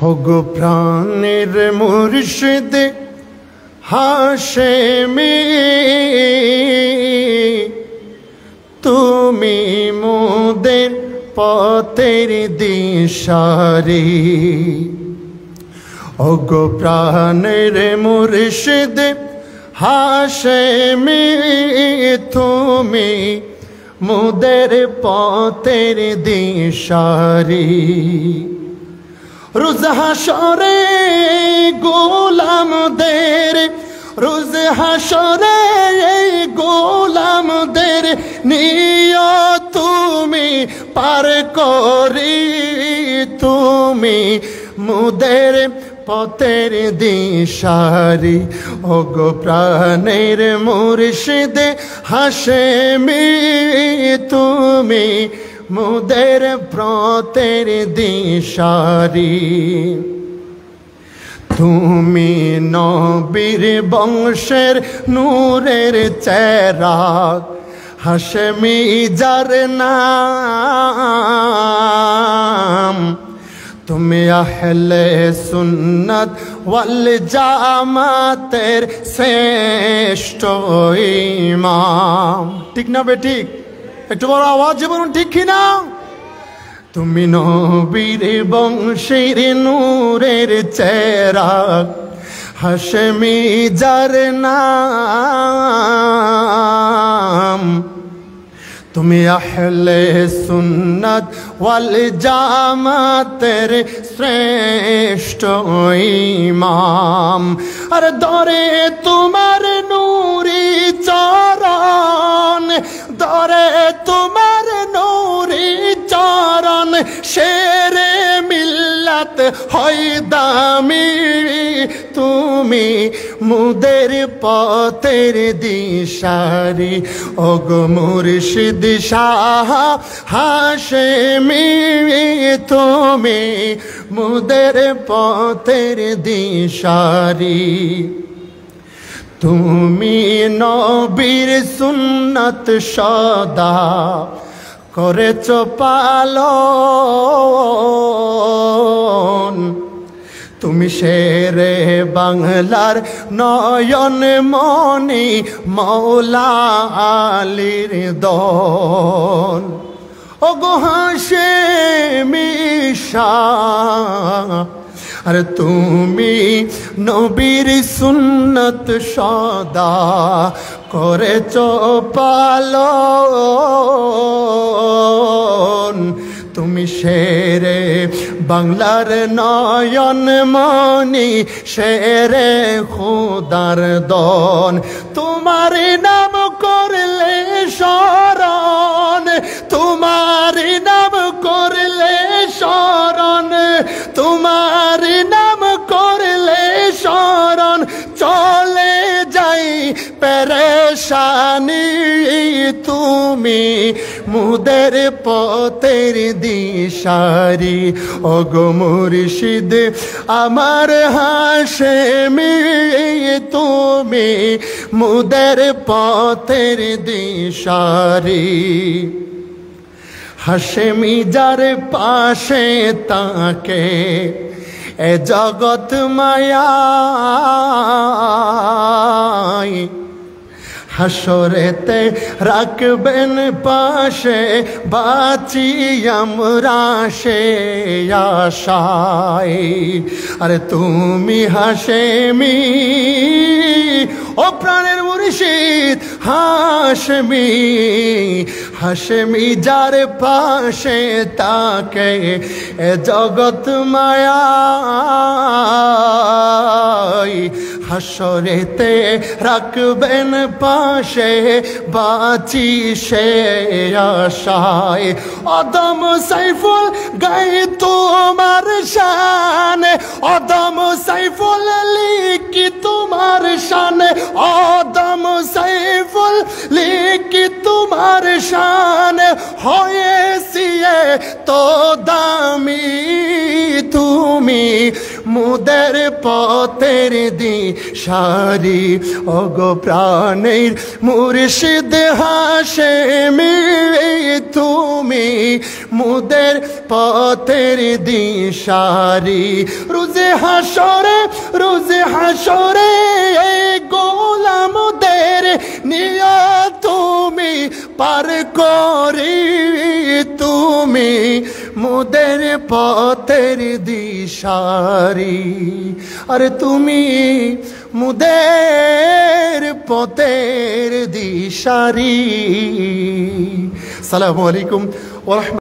ওগো প্রাণের মুর্শিদ হাশেমি, তুমি মোদের পথের দিশারি। ওগো প্রাণের মুর্শিদ হাশেমি, তুমি মোদের পথের দিশারি। রোজ হাসরে গোলামদের, রোজ হাসরে গোলামদের নিয়া তুমি পার করি, তুমি মোদের পথের দিশারি। ওগো প্রাণের মুর্শিদ হাশেমি, তুমি মোদের পথের দিশারি। তুমি নবীর বংশের নূরের চেরাগ, হাশেমি যার নাম। তুমি আহলে সুন্নাত ওয়াল জামাতের শ্রেষ্ঠ ইমাম। ঠিক না বে ঠিক? একটু বড় আওয়াজে বলুন ঠিক কিনা? তুমি নবীর বংশের নূরের চেরাগ, হাশেমি যার নাম। তুমি আহলে সুন্নাত ওয়াল জামাতের শ্রেষ্ঠ ইমাম। আর দরে তোমার নূরি চরণ, দরে তোমার নূরি চরণ, শেরে মিল্লাত হয় দামি। তুমি মোদের পথের দিশারি। ওগো মুর্শিদ শাহ হাশেমি, তুমি মোদের পথের দিশারি। তুমি নবীর সুন্নাত সদা করেছ পালন। তুমি শেরে বাংলার নয়ন মনি, মৌলা আলীর দন। ওগো হাশেমি শাহ, আর তুমি নবীর সুন্নত সদা করেছ পালন। তুমি শেরে বাংলার নয়ন মনি, শেরে খোদার দন। তোমার নাম করলে শরণ, তোমার নাম করলে শরণ, তোমার নাম করলে শরণ, চলে যাই পেরেশানি। তুমি মোদের পথের দিশারি। ওগো মুর্শিদ আমার হাশেমি, তুমি মোদের পথের দিশারি। হাশেমি যার পাশে তাকে এ জগৎ মায়ায়, হাসরেতে রাখবেন পাশে, বাঁচি আমরা সে আশায়। আরে তুমি হাশেমি, ও প্রাণের মুর্শিদ হাশেমি, হাশেমি যার পাশে তাকে এ জগৎ মায়ায়, হাসরেতে রাখবেন পাশে, বাঁচি সে আশায়। অদম সাইফুল গাই তোমার শান, অদম সাইফুল লিখি তোমার শান, অদম সাইফুল লিখি তোমার শান। হয়েছি তো দামি, তুমি মুদের পথের দিশারি ওগো প্রাণের মুর্শিদ হাশেমি তুমি মুদের পথের দিশারি রোজে হাসরে গোলামদের নিয়া তুমি পার করি তুমি মুদের পথের দিশারি আরে তুমি মুদের পথের দিশারি। আসসালামু আলাইকুম ওয়া রাহমাতুল্লাহ।